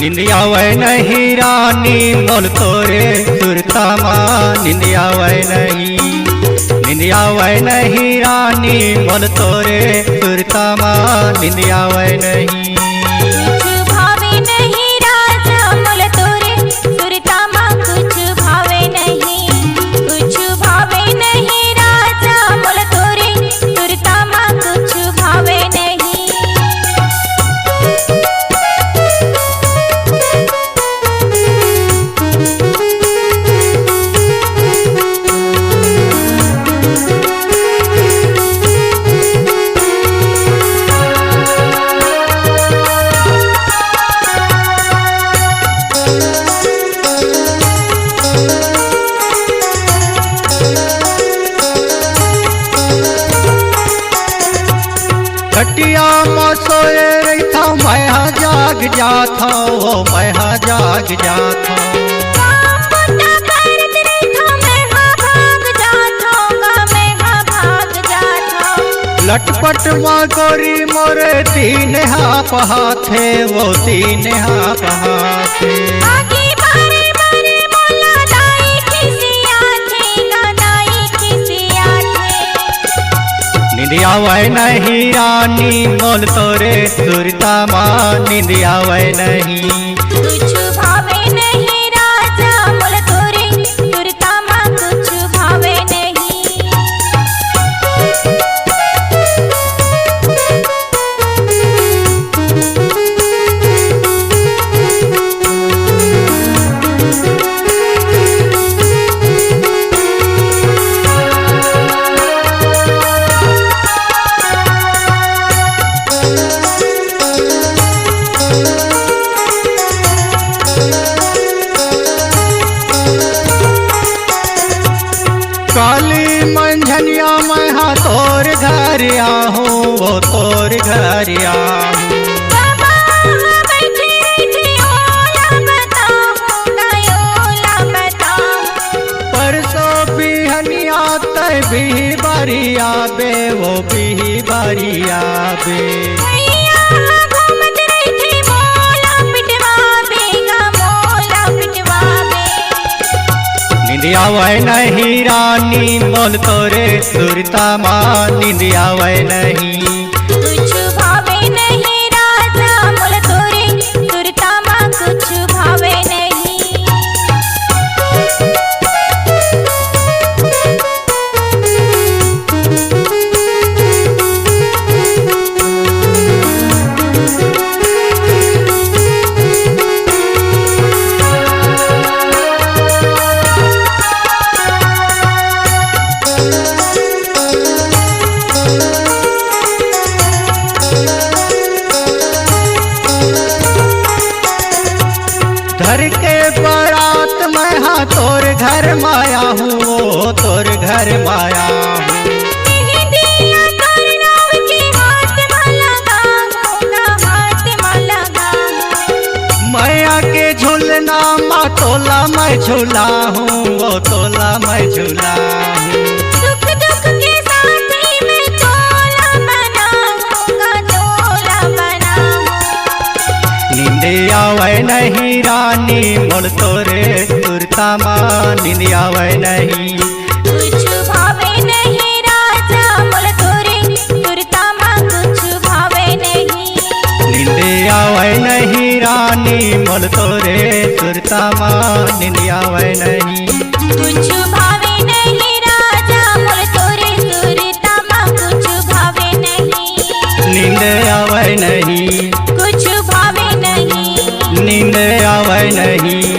निंदिया वै नहीं रानी मोल तोरे सुरता माँ निंदिया वै नहीं, निंदिया वै नहीं रानी मोल तोरे सुरता माँ निंदिया वै नहीं। कुछ भावे नहीं राजा मोल तोरे सुरता माँ कुछ भावे नहीं, कुछ भावे नहीं राजा मोल तोरे सुरता माँ कुछ भावे नहीं। खटिया में सोए रही था मैं जाग जाता वो मैं जाग जाता। लटपट माँ गोरी मोरे तीन हाथ हाथे वो तीन हाथ हाथे। निंदिया वै नहीं रानी मोल तोरे सुरता माँ निंदिया वै नहीं। कुछ भावे नहीं राजा मोल तोरे सुरता माँ कुछ भावे नहीं। काली मंझनिया मैं हाँ तोर घर आहूँ वो तोर घर आहूँ। परसों बिहनिया तय भी बरिया बे वो भी बरिया बे। निंदिया वै नहीं रानी मोल तोरे सुरता माँ निंदिया वै नहीं। कुछ भावे नहीं राजा मोल तोरे सुरता माँ कुछ भावे नहीं। घर के बारात मैं हाँ तोर घर माया हूँ वो तोर घर माया हूँ। मैया के झूलना माँ तोला मैं झूला हूँ वो तोला मैं झूला हूँ। निंदिया वै नहीं रानी मोल तोरे सुरता माँ निंदिया वै नहीं। कुछ भावे नहीं राजा मोल तोरे सुरता माँ कुछ भावे नहीं। निंदिया वै नहीं रानी मोल तोरे सुरता माँ निंदिया वै नहीं। कुछ भावे नहीं राजा मोल तोरे सुरता माँ कुछ भावे नहीं। नींद आवे नहीं, कुछ भावे नहीं, नींद आवे नहीं।